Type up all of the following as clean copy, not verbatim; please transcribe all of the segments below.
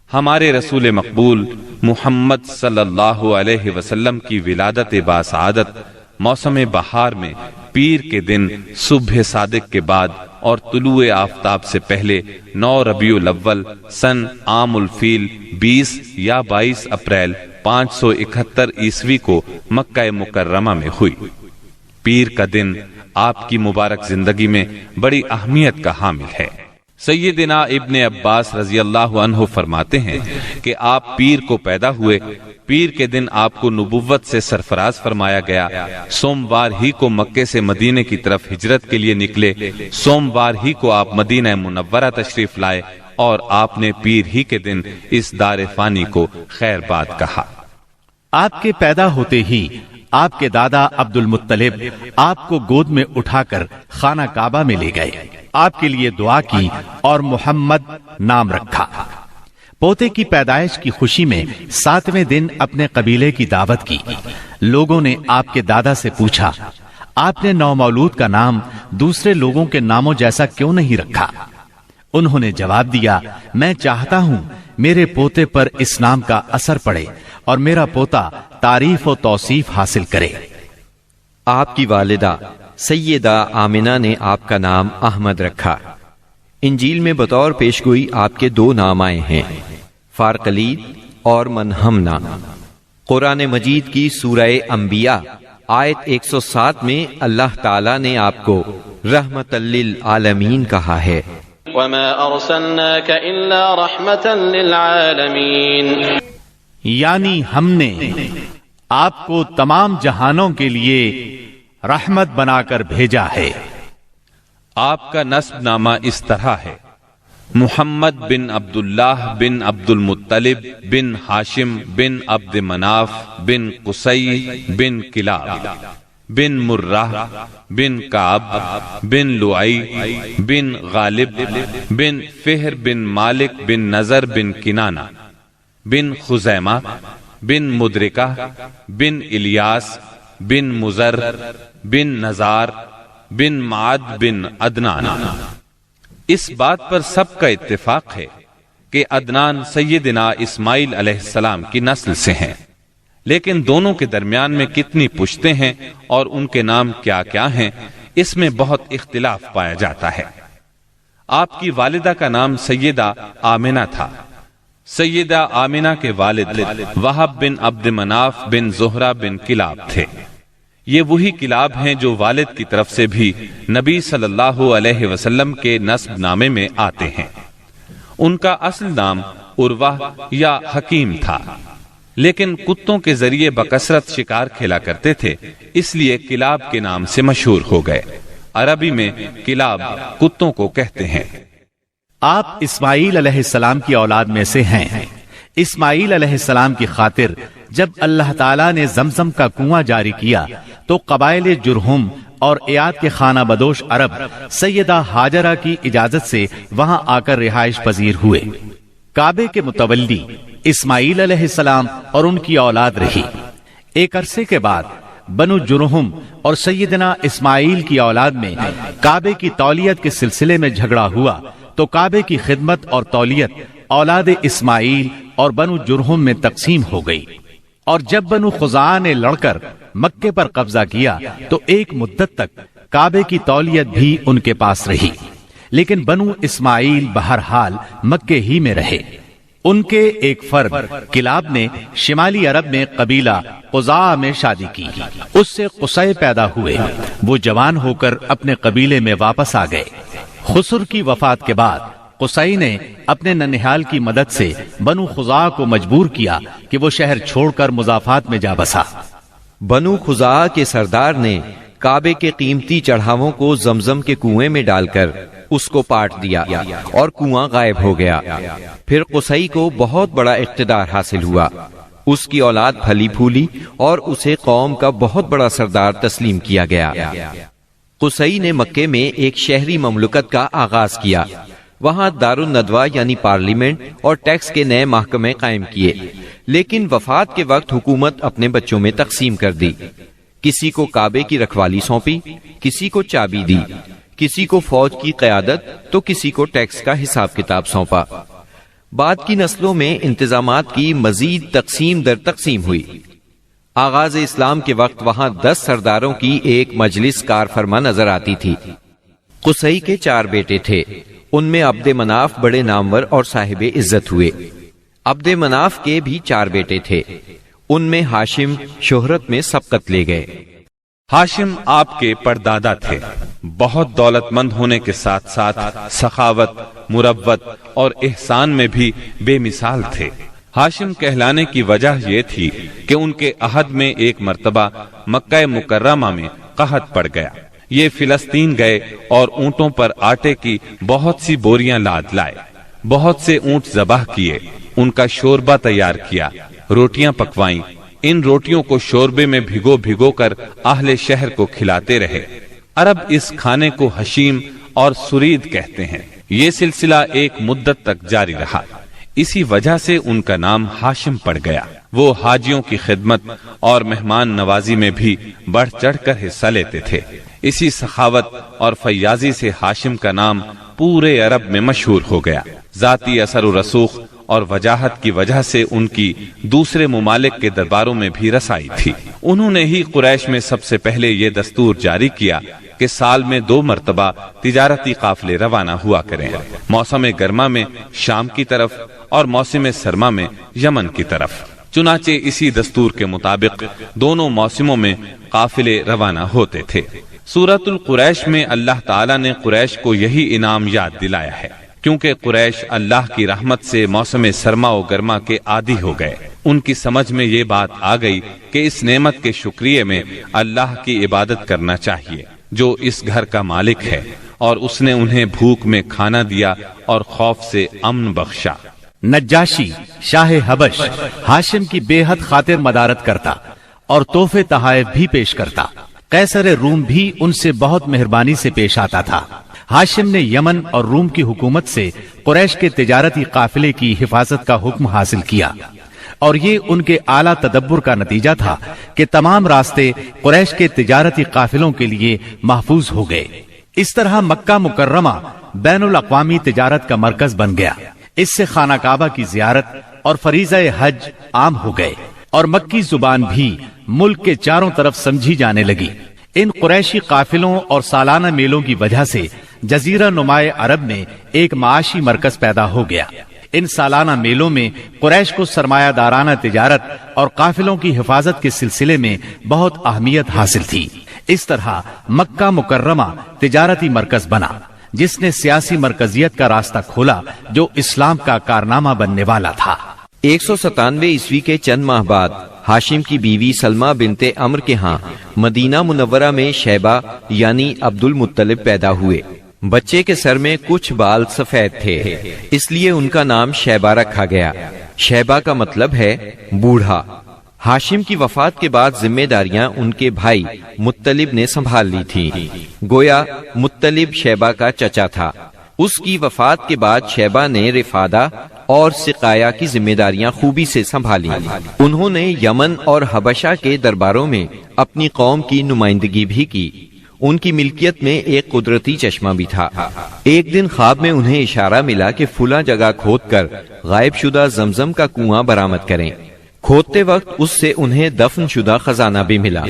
ہمارے رسول مقبول محمد صلی اللہ علیہ وسلم کی ولادت باسعادت موسم بہار میں پیر کے دن صبح صادق کے بعد اور طلوع آفتاب سے پہلے 9 ربیع الاول سن عام الفیل 20 یا 22 اپریل 571 عیسوی کو مکہ مکرمہ میں ہوئی۔ پیر کا دن آپ کی مبارک زندگی میں بڑی اہمیت کا حامل ہے۔ سیدنا ابن عباس رضی اللہ عنہ فرماتے ہیں کہ آپ پیر کو پیدا ہوئے، پیر کے دن آپ کو نبوت سے سرفراز فرمایا گیا، سوموار ہی کو مکے سے مدینے کی طرف ہجرت کے لیے نکلے، سوموار ہی کو آپ مدینہ منورہ تشریف لائے اور آپ نے پیر ہی کے دن اس دار فانی کو خیر باد کہا۔ آپ کے پیدا ہوتے ہی آپ کے دادا عبد المطلب آپ کو گود میں اٹھا کر خانہ کعبہ میں لے گئے، آپ کے لیے دعا کی اور محمد نام رکھا۔ پوتے کی پیدائش کی خوشی میں 7ویں دن اپنے قبیلے کی دعوت کی۔ لوگوں نے آپ کے دادا سے پوچھا، آپ نے نومولود کا نام دوسرے لوگوں کے ناموں جیسا کیوں نہیں رکھا؟ انہوں نے جواب دیا، میں چاہتا ہوں میرے پوتے پر اس نام کا اثر پڑے اور میرا پوتا تعریف و توصیف حاصل کرے۔ آپ کی والدہ سیدہ آمنہ نے آپ کا نام احمد رکھا۔ انجیل میں بطور پیشگوئی آپ کے 2 نام آئے ہیں، فارقلید اور منہمنا۔ قرآن مجید کی سورہ انبیاء آیت 107 میں اللہ تعالیٰ نے آپ کو رحمت للعالمین کہا ہے، وَمَا أَرْسَلْنَاكَ إِلَّا رَحْمَةً لِلْعَالَمِينَ، یعنی ہم نے آپ کو تمام جہانوں کے لیے رحمت بنا کر بھیجا ہے۔ آپ کا نسب نامہ اس طرح ہے: محمد بن عبداللہ بن عبد المطلب بن ہاشم بن عبد مناف بن قصی بن کلاب بن مرہ بن کعب بن لعی بن غالب بن فہر بن مالک بن نظر بن کنانہ بن خزیمہ بن مدرکہ بن الیاس بن مزر بن نزار بن معد بن عدنان۔ اس بات پر سب کا اتفاق ہے کہ عدنان سیدنا اسماعیل علیہ السلام کی نسل سے ہیں، لیکن دونوں کے درمیان میں کتنی پشتیں ہیں اور ان کے نام کیا کیا ہیں، اس میں بہت اختلاف پایا جاتا ہے۔ آپ کی والدہ کا نام سیدہ آمنہ تھا۔ سیدہ آمنہ کے والد وہب بن عبد مناف بن زہرہ بن کلاب تھے۔ یہ وہی کلاب ہیں جو والد کی طرف سے بھی نبی صلی اللہ علیہ وسلم کے نسب نامے میں آتے ہیں۔ ان کا اصل نام عروہ یا حکیم تھا، لیکن کتوں کے ذریعے بکثرت شکار کھیلا کرتے تھے، اس لیے کلاب کے نام سے مشہور ہو گئے۔ عربی میں کلاب کتوں کو کہتے ہیں۔ آپ اسماعیل علیہ السلام کی اولاد میں سے ہیں۔ اسماعیل علیہ السلام کی خاطر جب اللہ تعالیٰ نے زمزم کا کنواں جاری کیا تو قبائل جرہم اور ایاد کے خانہ بدوش عرب سیدہ ہاجرہ کی اجازت سے وہاں آ کر رہائش پذیر ہوئے۔ کعبے کے متولی اسماعیل علیہ السلام اور ان کی اولاد رہی۔ ایک عرصے کے بعد بنو جرہم اور سیدنا اسماعیل کی اولاد میں کعبے کی تولیت کے سلسلے میں جھگڑا ہوا تو کعبے کی خدمت اور تولیت اولاد اسماعیل اور بنو جرہم میں تقسیم ہو گئی، اور جب بنو خزاعہ نے لڑ کر مکے پر قبضہ کیا تو ایک مدت تک کعبے کی تولیت بھی ان کے پاس رہی، لیکن بنو اسماعیل بہرحال مکے ہی میں رہے۔ ان کے ایک فرد کلاب نے شمالی عرب میں قبیلہ قزاعہ میں شادی کی، اس سے قصی پیدا ہوئے۔ وہ جوان ہو کر اپنے قبیلے میں واپس آ گئے۔ خسر کی وفات کے بعد قصی نے اپنے ننہال کی مدد سے بنو خزاعہ کو مجبور کیا کہ وہ شہر چھوڑ کر مضافات میں جا بسا۔ بنو خزاعہ کے سردار نے کعبے کے قیمتی چڑھاووں کو زمزم کے کنویں میں ڈال کر اس کو پاٹ دیا اور کنواں غائب ہو گیا۔ پھر قصی کو بہت بڑا اقتدار حاصل ہوا، اس کی اولاد پھلی پھولی اور اسے قوم کا بہت بڑا سردار تسلیم کیا گیا۔ قصی نے مکے میں ایک شہری مملکت کا آغاز کیا، وہاں دار الندوہ یعنی پارلیمنٹ اور ٹیکس کے نئے محکمے قائم کیے، لیکن وفات کے وقت حکومت اپنے بچوں میں تقسیم کر دی۔ کسی کو کعبے کی رکھوالی سونپی، کسی کو چابی دی، کسی کو فوج کی قیادت تو کسی کو ٹیکس کا حساب کتاب سونپا۔ بعد کی نسلوں میں انتظامات کی مزید تقسیم در تقسیم ہوئی۔ آغاز اسلام کے وقت وہاں 10 سرداروں کی ایک مجلس کار فرما نظر آتی تھی۔ قصی کے 4 بیٹے تھے، ان میں عبد مناف بڑے نامور اور صاحب عزت ہوئے۔ عبد مناف کے بھی 4 بیٹے تھے، ان میں ہاشم شہرت میں سبقت لے گئے۔ ہاشم آپ کے پردادا تھے، بہت دولت مند ہونے کے ساتھ ساتھ سخاوت، مروت اور احسان میں بھی بے مثال تھے۔ ہاشم کہلانے کی وجہ یہ تھی کہ ان کے عہد میں ایک مرتبہ مکہ مکرمہ میں قحط پڑ گیا۔ یہ فلسطین گئے اور اونٹوں پر آٹے کی بہت سی بوریاں لاد لائے، بہت سے اونٹ ذبح کیے، ان کا شوربہ تیار کیا، روٹیاں پکوائیں۔ ان روٹیوں کو شوربے میں بھگو بھگو کر اہل شہر کو کھلاتے رہے۔ عرب اس کھانے کو حشیم اور سرید کہتے ہیں۔ یہ سلسلہ ایک مدت تک جاری رہا، اسی وجہ سے ان کا نام ہاشم پڑ گیا۔ وہ حاجیوں کی خدمت اور مہمان نوازی میں بھی بڑھ چڑھ کر حصہ لیتے تھے۔ اسی سخاوت اور فیاضی سے ہاشم کا نام پورے عرب میں مشہور ہو گیا۔ ذاتی اثر و رسوخ اور وجاہت کی وجہ سے ان کی دوسرے ممالک کے درباروں میں بھی رسائی تھی۔ انہوں نے ہی قریش میں سب سے پہلے یہ دستور جاری کیا کہ سال میں 2 مرتبہ تجارتی قافلے روانہ ہوا کریں، موسم گرما میں شام کی طرف اور موسم سرما میں یمن کی طرف۔ چنانچہ اسی دستور کے مطابق دونوں موسموں میں قافلے روانہ ہوتے تھے۔ سورۃ القریش میں اللہ تعالیٰ نے قریش کو یہی انعام یاد دلایا ہے، کیونکہ قریش اللہ کی رحمت سے موسم سرما و گرما کے عادی ہو گئے۔ ان کی سمجھ میں یہ بات آ گئی کہ اس نعمت کے شکریہ میں اللہ کی عبادت کرنا چاہیے جو اس گھر کا مالک ہے، اور اس نے انہیں بھوک میں کھانا دیا اور خوف سے امن بخشا۔ نجاشی شاہ حبش ہاشم کی بے حد خاطر مدارت کرتا اور تحفے تحائف بھی پیش کرتا۔ قیصر روم بھی ان سے بہت مہربانی سے پیش آتا تھا۔ ہاشم نے یمن اور روم کی حکومت سے قریش کے تجارتی قافلے کی حفاظت کا حکم حاصل کیا، اور یہ ان کے اعلیٰ تدبر کا نتیجہ تھا کہ تمام راستے قریش کے تجارتی قافلوں کے لیے محفوظ ہو گئے۔ اس طرح مکہ مکرمہ بین الاقوامی تجارت کا مرکز بن گیا۔ اس سے خانہ کعبہ کی زیارت اور فریضہ حج عام ہو گئے، اور مکی زبان بھی ملک کے چاروں طرف سمجھی جانے لگی۔ ان قریشی قافلوں اور سالانہ میلوں کی وجہ سے جزیرہ نمائے عرب میں ایک معاشی مرکز پیدا ہو گیا۔ ان سالانہ میلوں میں قریش کو سرمایہ دارانہ تجارت اور قافلوں کی حفاظت کے سلسلے میں بہت اہمیت حاصل تھی۔ اس طرح مکہ مکرمہ تجارتی مرکز بنا، جس نے سیاسی مرکزیت کا راستہ کھولا جو اسلام کا کارنامہ بننے والا تھا۔ 197 عیسوی کے چند ماہ بعد ہاشم کی بیوی سلمہ بنت عمر کے ہاں مدینہ منورہ میں شیبہ یعنی عبد المطلب پیدا ہوئے۔ بچے کے سر میں کچھ بال سفید تھے، اس لیے ان کا نام شیبہ رکھا گیا۔ شیبہ کا مطلب ہے بوڑھا۔ ہاشم کی وفات کے بعد ذمہ داریاں ان کے بھائی مطلب نے سنبھال لی تھی۔ گویا مطلب شیبہ کا چچا تھا۔ اس کی وفات کے بعد شیبہ نے رفادہ اور سقایا کی ذمہ داریاں خوبی سے سنبھالی۔ انہوں نے یمن اور حبشہ کے درباروں میں اپنی قوم کی نمائندگی بھی کی۔ ان کی ملکیت میں ایک قدرتی چشمہ بھی تھا۔ ایک دن خواب میں انہیں اشارہ ملا کہ فلاں جگہ کھود کر غائب شدہ زمزم کا کنواں برآمد کریں۔ کھودتے وقت اس سے انہیں دفن شدہ خزانہ بھی ملا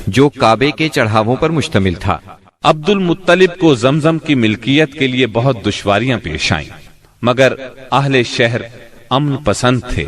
جو کعبے کے چڑھاووں پر مشتمل تھا۔ عبد المطلب کو زمزم کی ملکیت کے لیے بہت دشواریاں پیش آئیں، مگر اہل شہر امن پسند تھے۔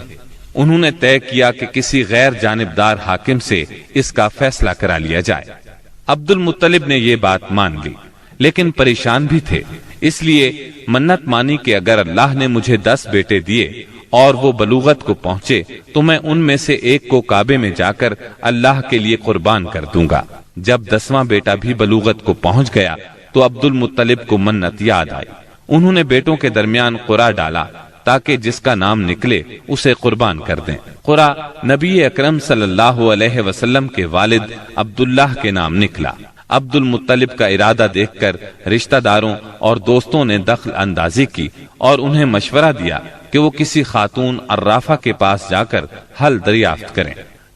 انہوں نے طے کیا کہ کسی غیر جانبدار حاکم سے اس کا فیصلہ کرا لیا جائے۔ عبد المطلب نے یہ بات مان لی، لیکن پریشان بھی تھے، اس لیے منت مانی کہ اگر اللہ نے مجھے 10 بیٹے دیے اور وہ بلوغت کو پہنچے تو میں ان میں سے ایک کو کعبے میں جا کر اللہ کے لیے قربان کر دوں گا۔ جب 10واں بیٹا بھی بلوغت کو پہنچ گیا تو عبد المطلب کو منت یاد آئی۔ انہوں نے بیٹوں کے درمیان قرعہ ڈالا تاکہ جس کا نام نکلے اسے قربان کر دیں۔ قرعہ نبی اکرم صلی اللہ علیہ وسلم کے والد عبداللہ کے نام نکلا۔ عبد المطلب کا ارادہ دیکھ کر رشتہ داروں اور دوستوں نے دخل اندازی کی اور انہیں مشورہ دیا کہ وہ کسی خاتون عرافہ کے پاس جا کر حل دریافت کریں۔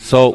100